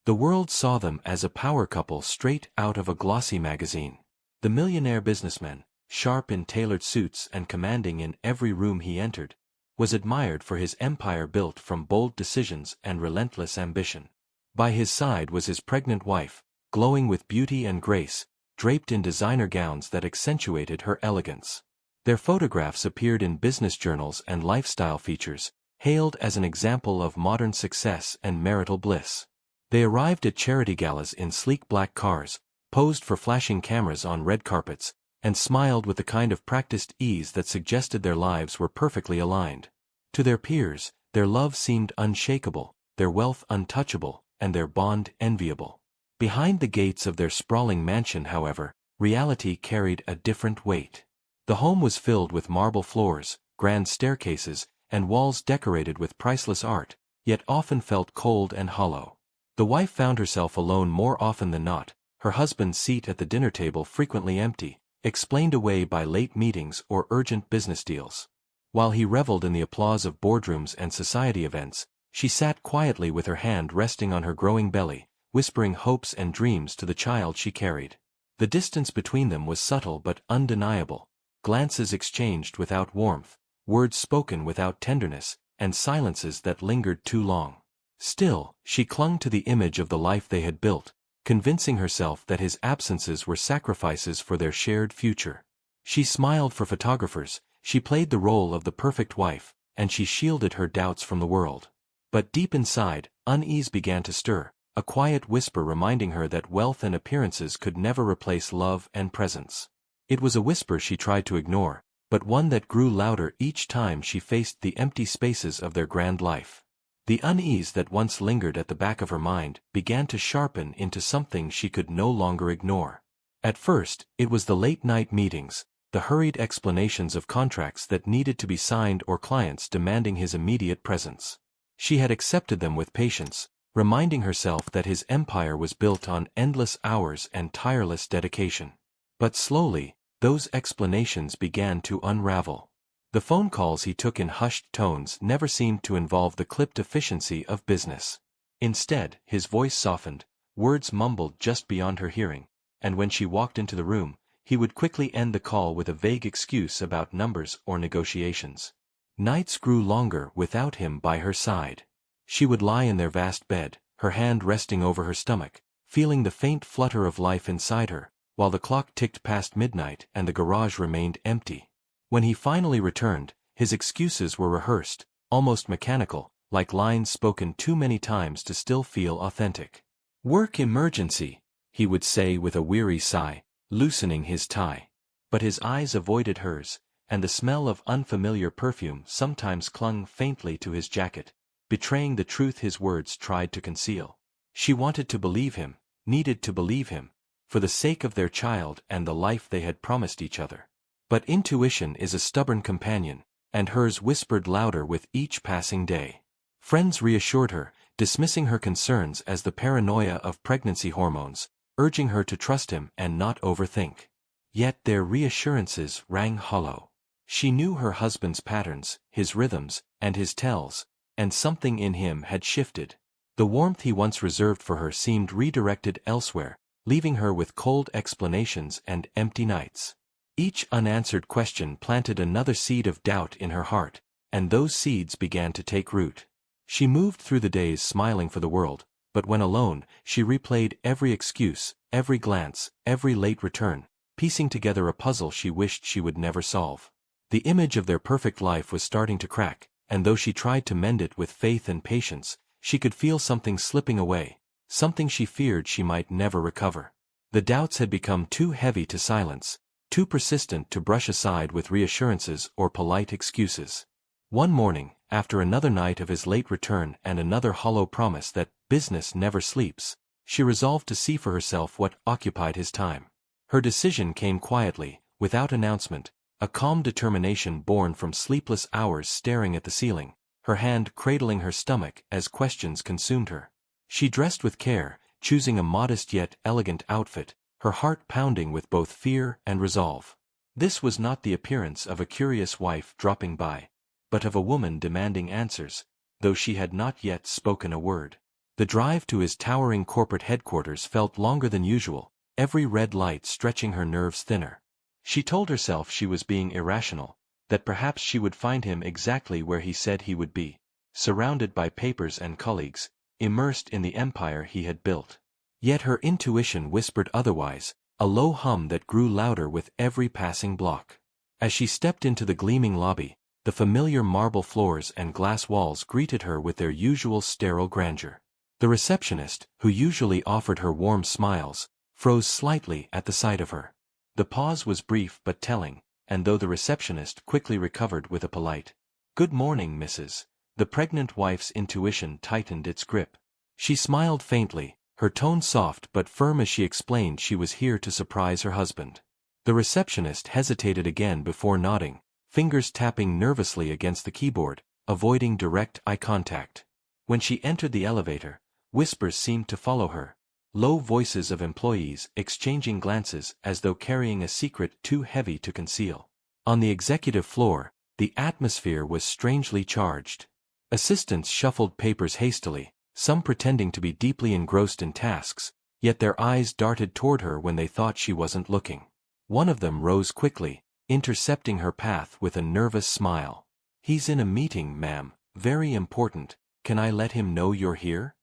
The world saw them as a power couple straight out of a glossy magazine. The millionaire businessman, sharp in tailored suits and commanding in every room he entered, was admired for his empire built from bold decisions and relentless ambition. By his side was his pregnant wife, glowing with beauty and grace, draped in designer gowns that accentuated her elegance. Their photographs appeared in business journals and lifestyle features, hailed as an example of modern success and marital bliss. They arrived at charity galas in sleek black cars, posed for flashing cameras on red carpets, and smiled with the kind of practiced ease that suggested their lives were perfectly aligned. To their peers, their love seemed unshakable, their wealth untouchable, and their bond enviable. Behind the gates of their sprawling mansion, however, reality carried a different weight. The home was filled with marble floors, grand staircases, and walls decorated with priceless art, yet often felt cold and hollow. The wife found herself alone more often than not, her husband's seat at the dinner table frequently empty, explained away by late meetings or urgent business deals. While he reveled in the applause of boardrooms and society events, she sat quietly with her hand resting on her growing belly, whispering hopes and dreams to the child she carried. The distance between them was subtle but undeniable, glances exchanged without warmth, words spoken without tenderness, and silences that lingered too long. Still, she clung to the image of the life they had built, convincing herself that his absences were sacrifices for their shared future. She smiled for photographers, she played the role of the perfect wife, and she shielded her doubts from the world. But deep inside, unease began to stir, a quiet whisper reminding her that wealth and appearances could never replace love and presence. It was a whisper she tried to ignore, but one that grew louder each time she faced the empty spaces of their grand life. The unease that once lingered at the back of her mind began to sharpen into something she could no longer ignore. At first, it was the late-night meetings, the hurried explanations of contracts that needed to be signed or clients demanding his immediate presence. She had accepted them with patience, reminding herself that his empire was built on endless hours and tireless dedication. But slowly, those explanations began to unravel. The phone calls he took in hushed tones never seemed to involve the clipped efficiency of business. Instead, his voice softened, words mumbled just beyond her hearing, and when she walked into the room, he would quickly end the call with a vague excuse about numbers or negotiations. Nights grew longer without him by her side. She would lie in their vast bed, her hand resting over her stomach, feeling the faint flutter of life inside her, while the clock ticked past midnight and the garage remained empty. When he finally returned, his excuses were rehearsed, almost mechanical, like lines spoken too many times to still feel authentic. "Work emergency," he would say with a weary sigh, loosening his tie. But his eyes avoided hers, and the smell of unfamiliar perfume sometimes clung faintly to his jacket, betraying the truth his words tried to conceal. She wanted to believe him, needed to believe him, for the sake of their child and the life they had promised each other. But intuition is a stubborn companion, and hers whispered louder with each passing day. Friends reassured her, dismissing her concerns as the paranoia of pregnancy hormones, urging her to trust him and not overthink. Yet their reassurances rang hollow. She knew her husband's patterns, his rhythms, and his tells, and something in him had shifted. The warmth he once reserved for her seemed redirected elsewhere, leaving her with cold explanations and empty nights. Each unanswered question planted another seed of doubt in her heart, and those seeds began to take root. She moved through the days smiling for the world, but when alone, she replayed every excuse, every glance, every late return, piecing together a puzzle she wished she would never solve. The image of their perfect life was starting to crack, and though she tried to mend it with faith and patience, she could feel something slipping away, something she feared she might never recover. The doubts had become too heavy to silence, too persistent to brush aside with reassurances or polite excuses. One morning, after another night of his late return and another hollow promise that business never sleeps, she resolved to see for herself what occupied his time. Her decision came quietly, without announcement, a calm determination born from sleepless hours staring at the ceiling, her hand cradling her stomach as questions consumed her. She dressed with care, choosing a modest yet elegant outfit, her heart pounding with both fear and resolve. This was not the appearance of a curious wife dropping by, but of a woman demanding answers, though she had not yet spoken a word. The drive to his towering corporate headquarters felt longer than usual, every red light stretching her nerves thinner. She told herself she was being irrational, that perhaps she would find him exactly where he said he would be, surrounded by papers and colleagues, immersed in the empire he had built. Yet her intuition whispered otherwise, a low hum that grew louder with every passing block. As she stepped into the gleaming lobby, the familiar marble floors and glass walls greeted her with their usual sterile grandeur. The receptionist, who usually offered her warm smiles, froze slightly at the sight of her. The pause was brief but telling, and though the receptionist quickly recovered with a polite, "Good morning, Mrs." The pregnant wife's intuition tightened its grip. She smiled faintly, her tone soft but firm as she explained she was here to surprise her husband. The receptionist hesitated again before nodding, fingers tapping nervously against the keyboard, avoiding direct eye contact. When she entered the elevator, whispers seemed to follow her, low voices of employees exchanging glances as though carrying a secret too heavy to conceal. On the executive floor, the atmosphere was strangely charged. Assistants shuffled papers hastily, some pretending to be deeply engrossed in tasks, yet their eyes darted toward her when they thought she wasn't looking. One of them rose quickly, intercepting her path with a nervous smile. "He's in a meeting, ma'am, very important. Can I let him know you're here?"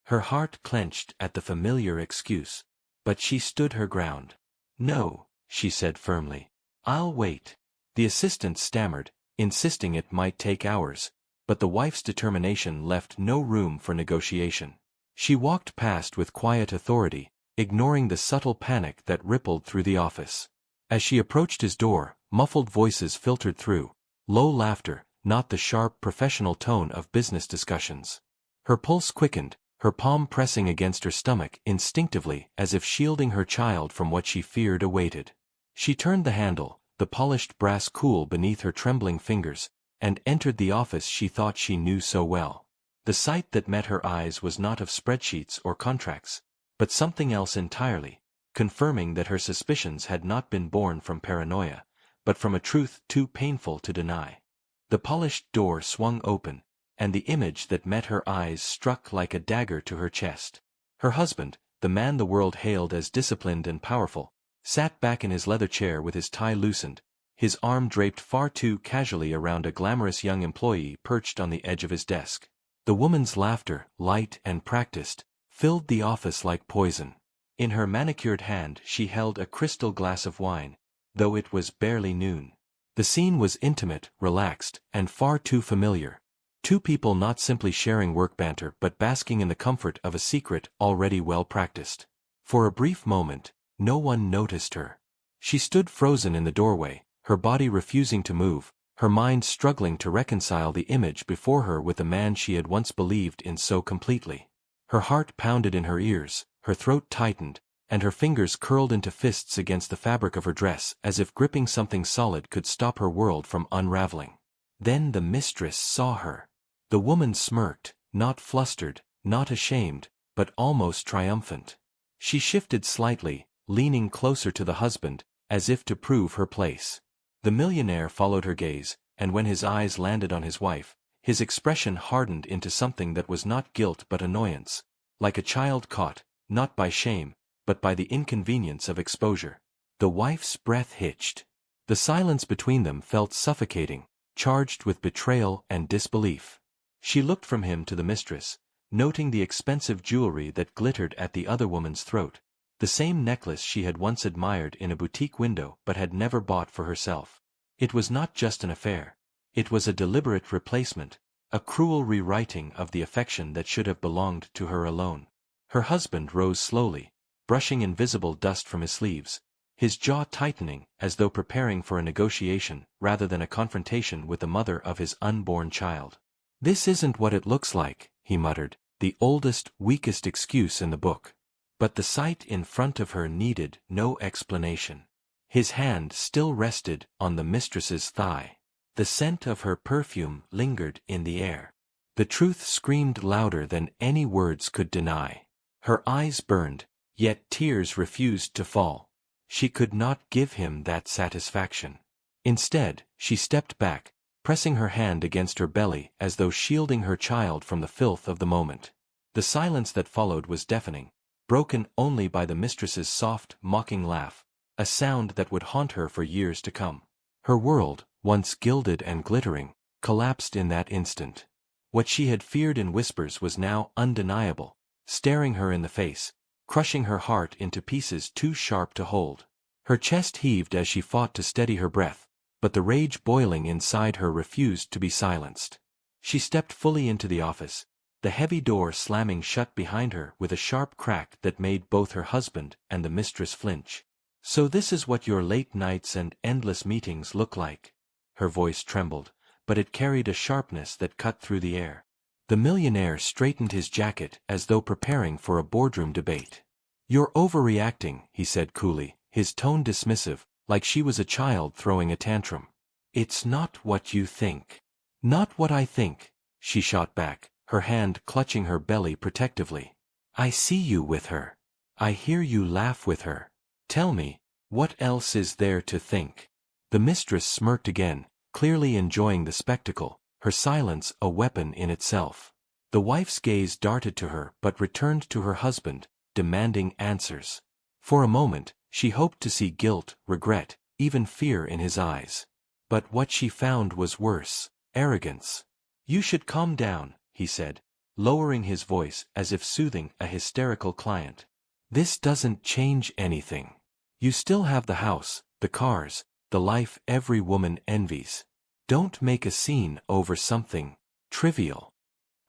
Her heart clenched at the familiar excuse, but she stood her ground. "No," she said firmly. "I'll wait." The assistant stammered, insisting it might take hours, but the wife's determination left no room for negotiation. She walked past with quiet authority, ignoring the subtle panic that rippled through the office. As she approached his door, muffled voices filtered through, low laughter, not the sharp professional tone of business discussions. Her pulse quickened, her palm pressing against her stomach instinctively as if shielding her child from what she feared awaited. She turned the handle, the polished brass cool beneath her trembling fingers, and entered the office she thought she knew so well. The sight that met her eyes was not of spreadsheets or contracts, but something else entirely, confirming that her suspicions had not been born from paranoia, but from a truth too painful to deny. The polished door swung open, and the image that met her eyes struck like a dagger to her chest. Her husband, the man the world hailed as disciplined and powerful, sat back in his leather chair with his tie loosened, his arm draped far too casually around a glamorous young employee perched on the edge of his desk. The woman's laughter, light and practiced, filled the office like poison. In her manicured hand she held a crystal glass of wine, though it was barely noon. The scene was intimate, relaxed, and far too familiar. Two people not simply sharing work banter but basking in the comfort of a secret already well practiced. For a brief moment, no one noticed her. She stood frozen in the doorway, her body refusing to move, her mind struggling to reconcile the image before her with the man she had once believed in so completely. Her heart pounded in her ears, her throat tightened, and her fingers curled into fists against the fabric of her dress as if gripping something solid could stop her world from unraveling. Then the mistress saw her. The woman smirked, not flustered, not ashamed, but almost triumphant. She shifted slightly, leaning closer to the husband, as if to prove her place. The millionaire followed her gaze, and when his eyes landed on his wife, his expression hardened into something that was not guilt but annoyance, like a child caught, not by shame, but by the inconvenience of exposure. The wife's breath hitched. The silence between them felt suffocating, charged with betrayal and disbelief. She looked from him to the mistress, noting the expensive jewelry that glittered at the other woman's throat, the same necklace she had once admired in a boutique window but had never bought for herself. It was not just an affair. It was a deliberate replacement, a cruel rewriting of the affection that should have belonged to her alone. Her husband rose slowly, brushing invisible dust from his sleeves, his jaw tightening as though preparing for a negotiation rather than a confrontation with the mother of his unborn child. "This isn't what it looks like," he muttered, the oldest, weakest excuse in the book. But the sight in front of her needed no explanation. His hand still rested on the mistress's thigh. The scent of her perfume lingered in the air. The truth screamed louder than any words could deny. Her eyes burned, yet tears refused to fall. She could not give him that satisfaction. Instead, she stepped back, pressing her hand against her belly as though shielding her child from the filth of the moment. The silence that followed was deafening, broken only by the mistress's soft, mocking laugh, a sound that would haunt her for years to come. Her world, once gilded and glittering, collapsed in that instant. What she had feared in whispers was now undeniable, staring her in the face, crushing her heart into pieces too sharp to hold. Her chest heaved as she fought to steady her breath, but the rage boiling inside her refused to be silenced. She stepped fully into the office, the heavy door slamming shut behind her with a sharp crack that made both her husband and the mistress flinch. "So this is what your late nights and endless meetings look like." Her voice trembled, but it carried a sharpness that cut through the air. The millionaire straightened his jacket as though preparing for a boardroom debate. "You're overreacting," he said coolly, his tone dismissive, like she was a child throwing a tantrum. "It's not what you think." "Not what I think," she shot back, her hand clutching her belly protectively. "I see you with her. I hear you laugh with her. Tell me, what else is there to think?" The mistress smirked again, clearly enjoying the spectacle, her silence a weapon in itself. The wife's gaze darted to her but returned to her husband, demanding answers. For a moment, she hoped to see guilt, regret, even fear in his eyes. But what she found was worse: arrogance. "You should calm down," he said, lowering his voice as if soothing a hysterical client. "This doesn't change anything. You still have the house, the cars, the life every woman envies. Don't make a scene over something trivial."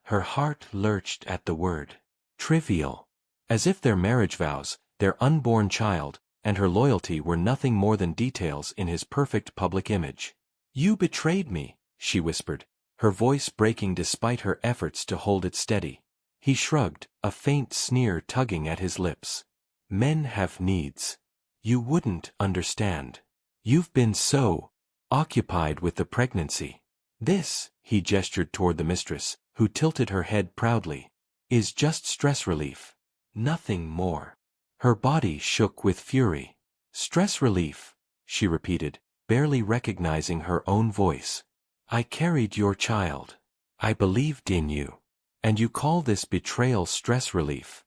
Her heart lurched at the word trivial, as if their marriage vows, their unborn child, and her loyalty were nothing more than details in his perfect public image. "You betrayed me," she whispered, her voice breaking despite her efforts to hold it steady. He shrugged, a faint sneer tugging at his lips. "Men have needs. You wouldn't understand. You've been so occupied with the pregnancy. This," he gestured toward the mistress, who tilted her head proudly, "is just stress relief. Nothing more." Her body shook with fury. "Stress relief," she repeated, barely recognizing her own voice. "I carried your child. I believed in you. And you call this betrayal stress relief?"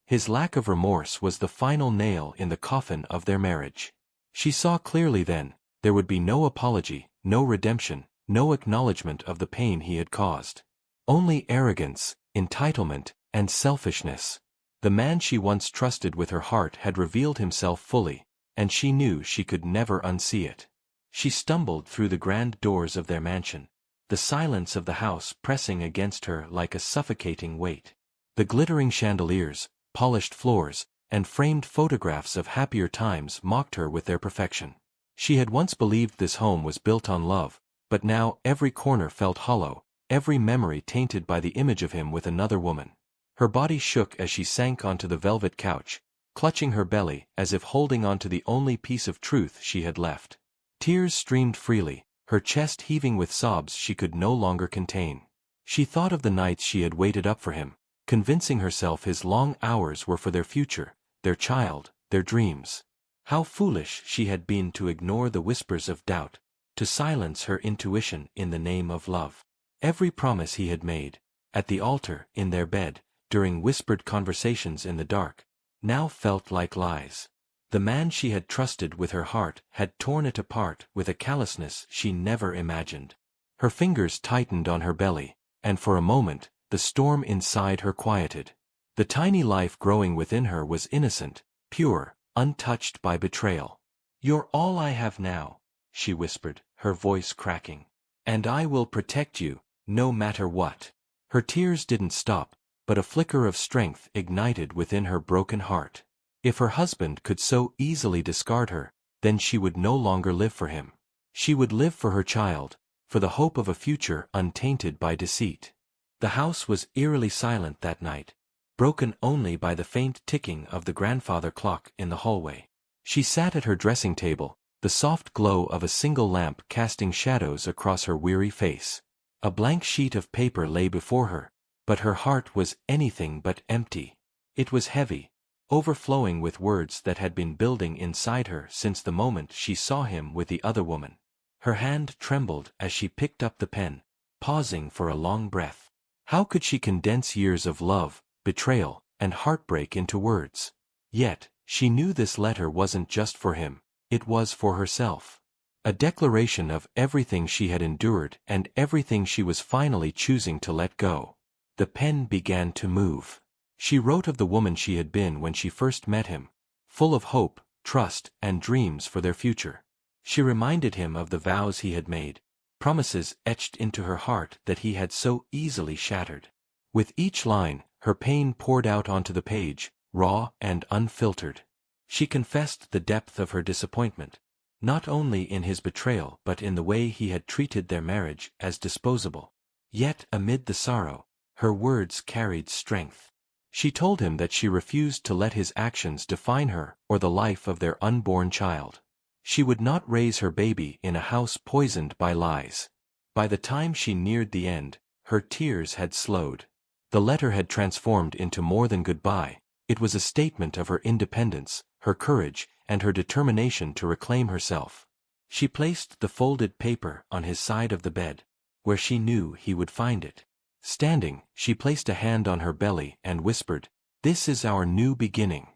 His lack of remorse was the final nail in the coffin of their marriage. She saw clearly then, there would be no apology, no redemption, no acknowledgement of the pain he had caused. Only arrogance, entitlement, and selfishness. The man she once trusted with her heart had revealed himself fully, and she knew she could never unsee it. She stumbled through the grand doors of their mansion, the silence of the house pressing against her like a suffocating weight. The glittering chandeliers, polished floors, and framed photographs of happier times mocked her with their perfection. She had once believed this home was built on love, but now every corner felt hollow, every memory tainted by the image of him with another woman. Her body shook as she sank onto the velvet couch, clutching her belly as if holding onto the only piece of truth she had left. Tears streamed freely, her chest heaving with sobs she could no longer contain. She thought of the nights she had waited up for him, convincing herself his long hours were for their future, their child, their dreams. How foolish she had been to ignore the whispers of doubt, to silence her intuition in the name of love. Every promise he had made, at the altar, in their bed, during whispered conversations in the dark, now felt like lies. The man she had trusted with her heart had torn it apart with a callousness she never imagined. Her fingers tightened on her belly, and for a moment, the storm inside her quieted. The tiny life growing within her was innocent, pure, untouched by betrayal. "You're all I have now," she whispered, her voice cracking. "And I will protect you, no matter what." Her tears didn't stop, but a flicker of strength ignited within her broken heart. If her husband could so easily discard her, then she would no longer live for him. She would live for her child, for the hope of a future untainted by deceit. The house was eerily silent that night, broken only by the faint ticking of the grandfather clock in the hallway. She sat at her dressing table, the soft glow of a single lamp casting shadows across her weary face. A blank sheet of paper lay before her, but her heart was anything but empty. It was heavy, overflowing with words that had been building inside her since the moment she saw him with the other woman. Her hand trembled as she picked up the pen, pausing for a long breath. How could she condense years of love, betrayal, and heartbreak into words? Yet, she knew this letter wasn't just for him, it was for herself. A declaration of everything she had endured and everything she was finally choosing to let go. The pen began to move. She wrote of the woman she had been when she first met him, full of hope, trust, and dreams for their future. She reminded him of the vows he had made, promises etched into her heart that he had so easily shattered. With each line, her pain poured out onto the page, raw and unfiltered. She confessed the depth of her disappointment, not only in his betrayal but in the way he had treated their marriage as disposable. Yet, amid the sorrow, her words carried strength. She told him that she refused to let his actions define her or the life of their unborn child. She would not raise her baby in a house poisoned by lies. By the time she neared the end, her tears had slowed. The letter had transformed into more than goodbye. It was a statement of her independence, her courage, and her determination to reclaim herself. She placed the folded paper on his side of the bed, where she knew he would find it. Standing, she placed a hand on her belly and whispered, "This is our new beginning."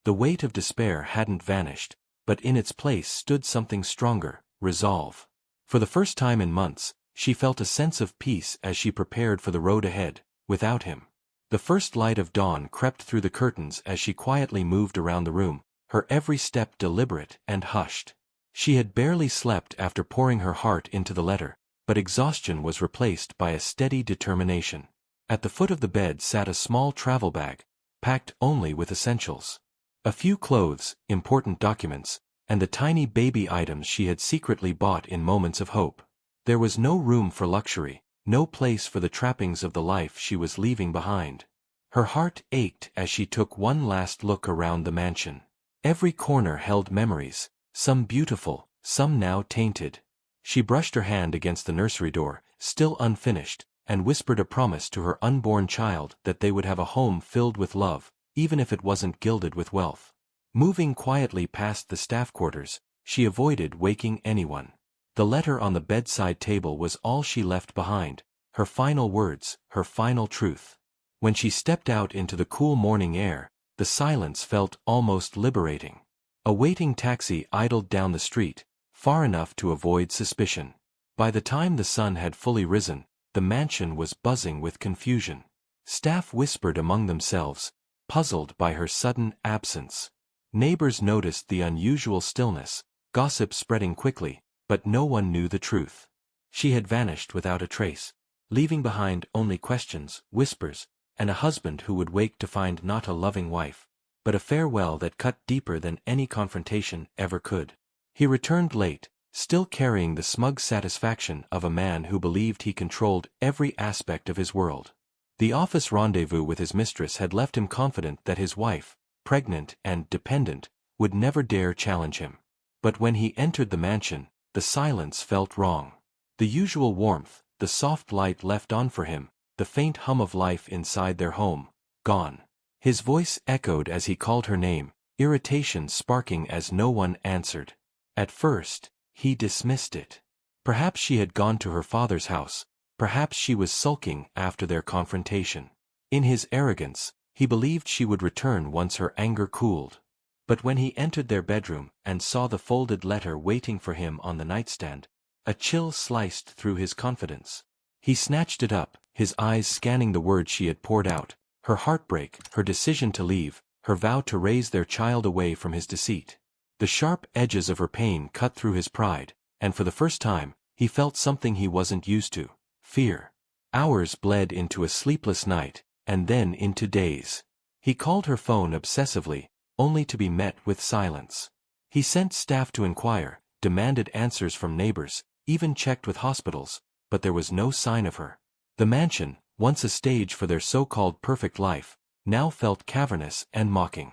The weight of despair hadn't vanished, but in its place stood something stronger, resolve. For the first time in months, she felt a sense of peace as she prepared for the road ahead, without him. The first light of dawn crept through the curtains as she quietly moved around the room, her every step deliberate and hushed. She had barely slept after pouring her heart into the letter, but exhaustion was replaced by a steady determination. At the foot of the bed sat a small travel bag, packed only with essentials. A few clothes, important documents, and the tiny baby items she had secretly bought in moments of hope. There was no room for luxury, no place for the trappings of the life she was leaving behind. Her heart ached as she took one last look around the mansion. Every corner held memories, some beautiful, some now tainted. She brushed her hand against the nursery door, still unfinished, and whispered a promise to her unborn child that they would have a home filled with love, even if it wasn't gilded with wealth. Moving quietly past the staff quarters, she avoided waking anyone. The letter on the bedside table was all she left behind, her final words, her final truth. When she stepped out into the cool morning air, the silence felt almost liberating. A waiting taxi idled down the street, far enough to avoid suspicion. By the time the sun had fully risen, the mansion was buzzing with confusion. Staff whispered among themselves, puzzled by her sudden absence. Neighbors noticed the unusual stillness, gossip spreading quickly, but no one knew the truth. She had vanished without a trace, leaving behind only questions, whispers, and a husband who would wake to find not a loving wife, but a farewell that cut deeper than any confrontation ever could. He returned late, still carrying the smug satisfaction of a man who believed he controlled every aspect of his world. The office rendezvous with his mistress had left him confident that his wife, pregnant and dependent, would never dare challenge him. But when he entered the mansion, the silence felt wrong. The usual warmth, the soft light left on for him, the faint hum of life inside their home, gone. His voice echoed as he called her name, irritation sparking as no one answered. At first, he dismissed it. Perhaps she had gone to her father's house, perhaps she was sulking after their confrontation. In his arrogance, he believed she would return once her anger cooled. But when he entered their bedroom and saw the folded letter waiting for him on the nightstand, a chill sliced through his confidence. He snatched it up, his eyes scanning the words she had poured out, her heartbreak, her decision to leave, her vow to raise their child away from his deceit. The sharp edges of her pain cut through his pride, and for the first time, he felt something he wasn't used to, fear. Hours bled into a sleepless night, and then into days. He called her phone obsessively, only to be met with silence. He sent staff to inquire, demanded answers from neighbors, even checked with hospitals, but there was no sign of her. The mansion, once a stage for their so-called perfect life, now felt cavernous and mocking.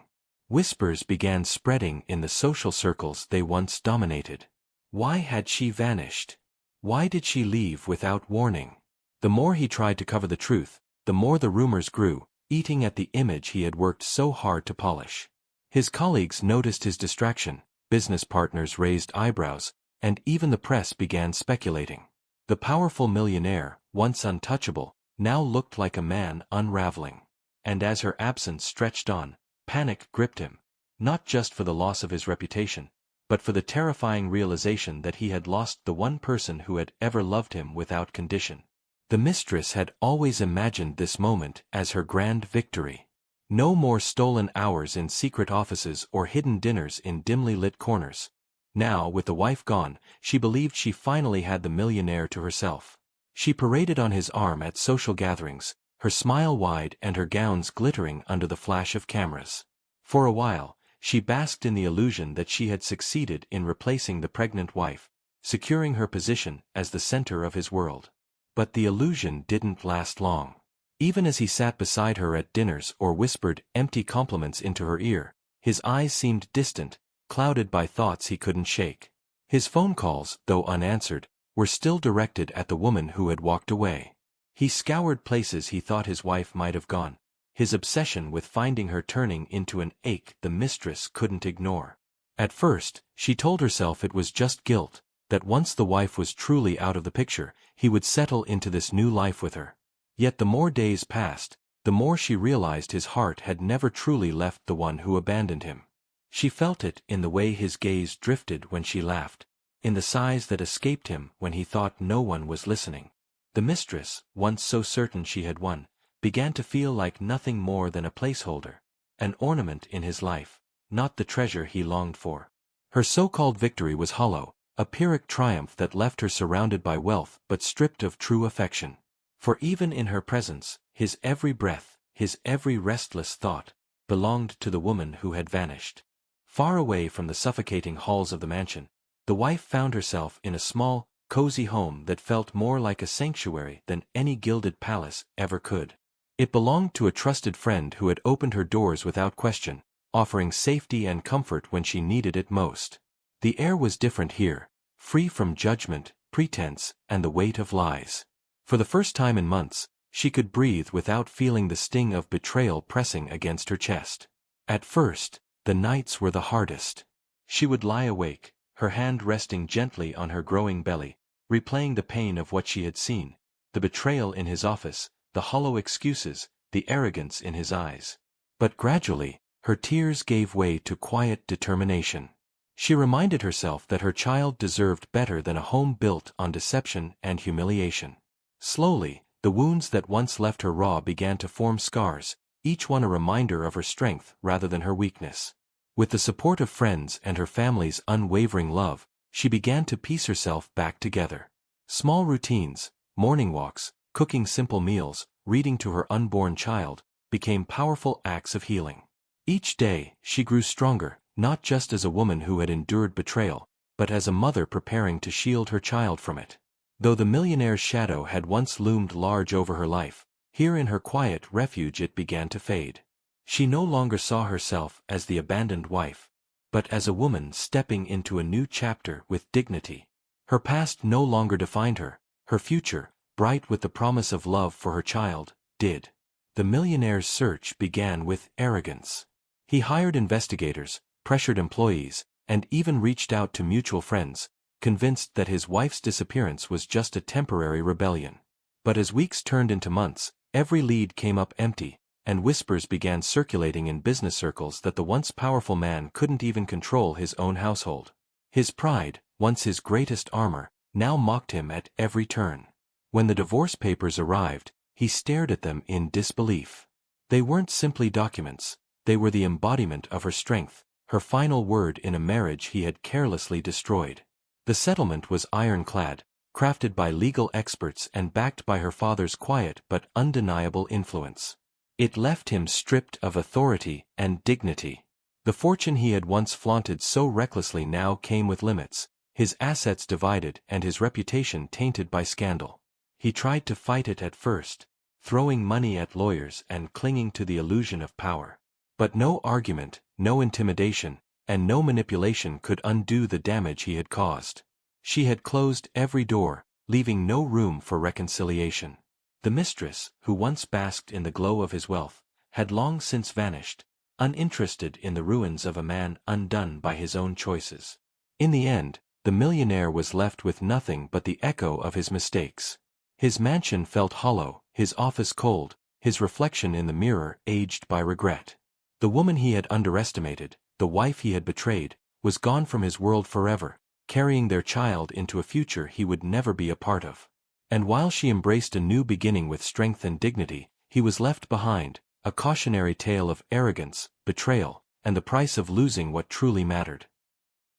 Whispers began spreading in the social circles they once dominated. Why had she vanished? Why did she leave without warning? The more he tried to cover the truth, the more the rumors grew, eating at the image he had worked so hard to polish. His colleagues noticed his distraction, business partners raised eyebrows, and even the press began speculating. The powerful millionaire, once untouchable, now looked like a man unraveling. And as her absence stretched on, panic gripped him, not just for the loss of his reputation, but for the terrifying realization that he had lost the one person who had ever loved him without condition. The mistress had always imagined this moment as her grand victory. No more stolen hours in secret offices or hidden dinners in dimly lit corners. Now, with the wife gone, she believed she finally had the millionaire to herself. She paraded on his arm at social gatherings, her smile wide and her gowns glittering under the flash of cameras. For a while, she basked in the illusion that she had succeeded in replacing the pregnant wife, securing her position as the center of his world. But the illusion didn't last long. Even as he sat beside her at dinners or whispered empty compliments into her ear, his eyes seemed distant, clouded by thoughts he couldn't shake. His phone calls, though unanswered, were still directed at the woman who had walked away. He scoured places he thought his wife might have gone, his obsession with finding her turning into an ache the mistress couldn't ignore. At first, she told herself it was just guilt, that once the wife was truly out of the picture, he would settle into this new life with her. Yet the more days passed, the more she realized his heart had never truly left the one who abandoned him. She felt it in the way his gaze drifted when she laughed, in the sighs that escaped him when he thought no one was listening. The mistress, once so certain she had won, began to feel like nothing more than a placeholder, an ornament in his life, not the treasure he longed for. Her so-called victory was hollow, a Pyrrhic triumph that left her surrounded by wealth but stripped of true affection. For even in her presence, his every breath, his every restless thought, belonged to the woman who had vanished. Far away from the suffocating halls of the mansion, the wife found herself in a small, cozy home that felt more like a sanctuary than any gilded palace ever could. It belonged to a trusted friend who had opened her doors without question, offering safety and comfort when she needed it most. The air was different here, free from judgment, pretense, and the weight of lies. For the first time in months, she could breathe without feeling the sting of betrayal pressing against her chest. At first, the nights were the hardest. She would lie awake, her hand resting gently on her growing belly, replaying the pain of what she had seen, the betrayal in his office, the hollow excuses, the arrogance in his eyes. But gradually, her tears gave way to quiet determination. She reminded herself that her child deserved better than a home built on deception and humiliation. Slowly, the wounds that once left her raw began to form scars, each one a reminder of her strength rather than her weakness. With the support of friends and her family's unwavering love, she began to piece herself back together. Small routines, morning walks, cooking simple meals, reading to her unborn child, became powerful acts of healing. Each day, she grew stronger, not just as a woman who had endured betrayal, but as a mother preparing to shield her child from it. Though the millionaire's shadow had once loomed large over her life, here in her quiet refuge it began to fade. She no longer saw herself as the abandoned wife, but as a woman stepping into a new chapter with dignity. Her past no longer defined her, her future, bright with the promise of love for her child, did. The millionaire's search began with arrogance. He hired investigators, pressured employees, and even reached out to mutual friends, convinced that his wife's disappearance was just a temporary rebellion. But as weeks turned into months, every lead came up empty, and whispers began circulating in business circles that the once powerful man couldn't even control his own household. His pride, once his greatest armor, now mocked him at every turn. When the divorce papers arrived, he stared at them in disbelief. They weren't simply documents, they were the embodiment of her strength, her final word in a marriage he had carelessly destroyed. The settlement was ironclad, crafted by legal experts and backed by her father's quiet but undeniable influence. It left him stripped of authority and dignity. The fortune he had once flaunted so recklessly now came with limits, his assets divided and his reputation tainted by scandal. He tried to fight it at first, throwing money at lawyers and clinging to the illusion of power. But no argument, no intimidation, and no manipulation could undo the damage he had caused. She had closed every door, leaving no room for reconciliation. The mistress, who once basked in the glow of his wealth, had long since vanished, uninterested in the ruins of a man undone by his own choices. In the end, the millionaire was left with nothing but the echo of his mistakes. His mansion felt hollow, his office cold, his reflection in the mirror aged by regret. The woman he had underestimated, the wife he had betrayed, was gone from his world forever, carrying their child into a future he would never be a part of. And while she embraced a new beginning with strength and dignity, he was left behind, a cautionary tale of arrogance, betrayal, and the price of losing what truly mattered.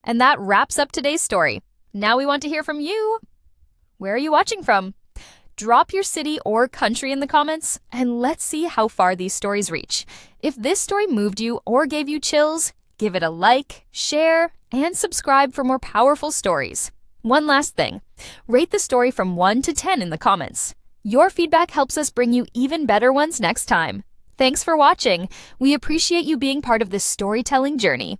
And that wraps up today's story. Now we want to hear from you. Where are you watching from? Drop your city or country in the comments, and let's see how far these stories reach. If this story moved you or gave you chills, give it a like, share, and subscribe for more powerful stories. One last thing, rate the story from 1 to 10 in the comments. Your feedback helps us bring you even better ones next time. Thanks for watching. We appreciate you being part of this storytelling journey.